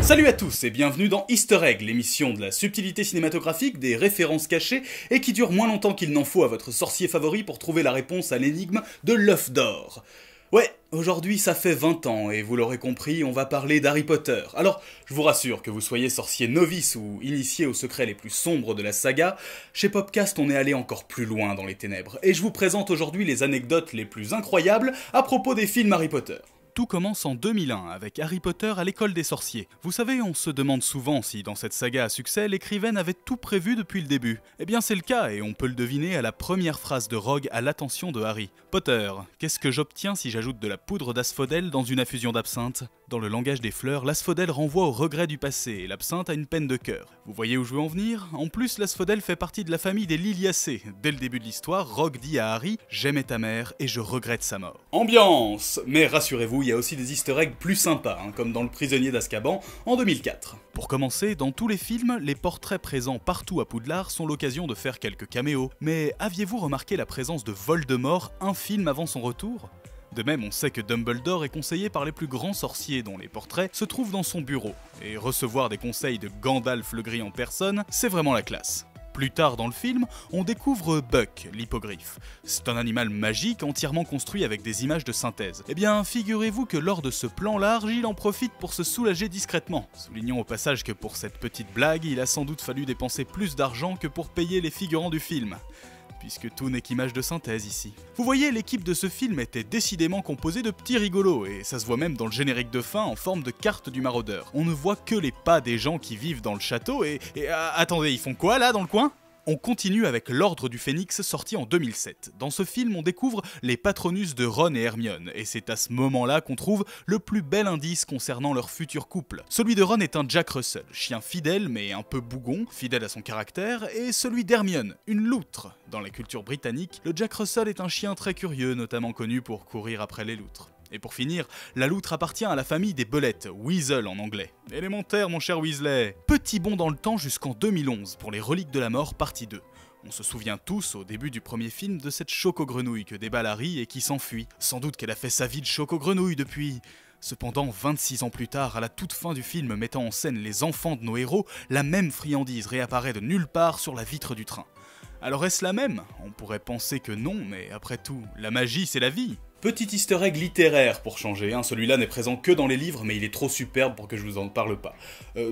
Salut à tous et bienvenue dans Easter Egg, l'émission de la subtilité cinématographique, des références cachées et qui dure moins longtemps qu'il n'en faut à votre sorcier favori pour trouver la réponse à l'énigme de l'œuf d'or. Ouais, aujourd'hui ça fait 20 ans et vous l'aurez compris, on va parler d'Harry Potter. Alors, je vous rassure, que vous soyez sorcier novice ou initié aux secrets les plus sombres de la saga, chez Popcast on est allé encore plus loin dans les ténèbres et je vous présente aujourd'hui les anecdotes les plus incroyables à propos des films Harry Potter. Tout commence en 2001 avec Harry Potter à l'école des sorciers. Vous savez, on se demande souvent si dans cette saga à succès, l'écrivaine avait tout prévu depuis le début. Eh bien c'est le cas et on peut le deviner à la première phrase de Rogue à l'attention de Harry. Potter, qu'est-ce que j'obtiens si j'ajoute de la poudre d'asphodèle dans une infusion d'absinthe ? Dans le langage des fleurs, l'asphodèle renvoie au regret du passé et l'absinthe à une peine de cœur. Vous voyez où je veux en venir ? En plus, l'asphodèle fait partie de la famille des liliacées. Dès le début de l'histoire, Rogue dit à Harry « J'aimais ta mère et je regrette sa mort ». Ambiance ! Mais rassurez-vous, il y a aussi des easter eggs plus sympas, comme dans Le Prisonnier d'Azkaban en 2004. Pour commencer, dans tous les films, les portraits présents partout à Poudlard sont l'occasion de faire quelques caméos. Mais aviez-vous remarqué la présence de Voldemort un film avant son retour ? De même, on sait que Dumbledore est conseillé par les plus grands sorciers dont les portraits se trouvent dans son bureau. Et recevoir des conseils de Gandalf le Gris en personne, c'est vraiment la classe. Plus tard dans le film, on découvre Buck, l'hippogriffe. C'est un animal magique entièrement construit avec des images de synthèse. Eh bien, figurez-vous que lors de ce plan large, il en profite pour se soulager discrètement. Soulignons au passage que pour cette petite blague, il a sans doute fallu dépenser plus d'argent que pour payer les figurants du film. Puisque tout n'est qu'image de synthèse ici. Vous voyez, l'équipe de ce film était décidément composée de petits rigolos, et ça se voit même dans le générique de fin en forme de carte du maraudeur. On ne voit que les pas des gens qui vivent dans le château attendez, ils font quoi là dans le coin ? On continue avec l'Ordre du Phénix sorti en 2007. Dans ce film, on découvre les patronus de Ron et Hermione, et c'est à ce moment-là qu'on trouve le plus bel indice concernant leur futur couple. Celui de Ron est un Jack Russell, chien fidèle mais un peu bougon, fidèle à son caractère, et celui d'Hermione, une loutre. Dans la culture britannique, le Jack Russell est un chien très curieux, notamment connu pour courir après les loutres. Et pour finir, la loutre appartient à la famille des belettes, Weasel en anglais. Élémentaire mon cher Weasley. Petit bond dans le temps jusqu'en 2011 pour les Reliques de la Mort partie 2. On se souvient tous, au début du premier film, de cette choco-grenouille que déballe Harry et qui s'enfuit. Sans doute qu'elle a fait sa vie de choco-grenouille depuis... Cependant, 26 ans plus tard, à la toute fin du film mettant en scène les enfants de nos héros, la même friandise réapparaît de nulle part sur la vitre du train. Alors est-ce la même ? On pourrait penser que non, mais après tout, la magie c'est la vie. Petit easter egg littéraire pour changer, celui-là n'est présent que dans les livres mais il est trop superbe pour que je vous en parle pas.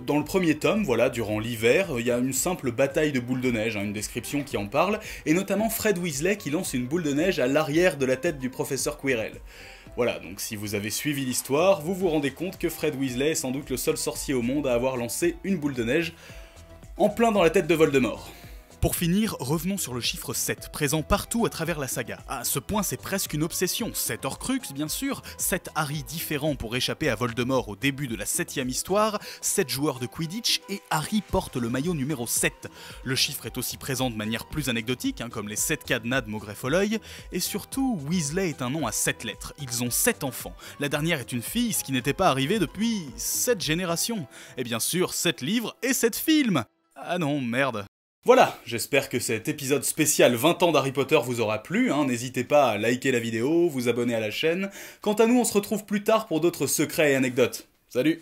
Dans le premier tome, voilà, durant l'hiver, il y a une simple bataille de boules de neige, une description qui en parle, et notamment Fred Weasley qui lance une boule de neige à l'arrière de la tête du professeur Quirrell. Voilà, donc si vous avez suivi l'histoire, vous vous rendez compte que Fred Weasley est sans doute le seul sorcier au monde à avoir lancé une boule de neige en plein dans la tête de Voldemort. Pour finir, revenons sur le chiffre 7, présent partout à travers la saga. À ce point, c'est presque une obsession. 7 Horcruxes, bien sûr, 7 Harry différents pour échapper à Voldemort au début de la 7ème histoire, 7 joueurs de Quidditch, et Harry porte le maillot numéro 7. Le chiffre est aussi présent de manière plus anecdotique, comme les 7 cadenas de Maugréfoleuil, et surtout, Weasley est un nom à 7 lettres. Ils ont 7 enfants. La dernière est une fille, ce qui n'était pas arrivé depuis 7 générations. Et bien sûr, 7 livres et 7 films. Ah non, merde. Voilà, j'espère que cet épisode spécial 20 ans d'Harry Potter vous aura plu, n'hésitez pas à liker la vidéo, vous abonner à la chaîne. Quant à nous, on se retrouve plus tard pour d'autres secrets et anecdotes. Salut!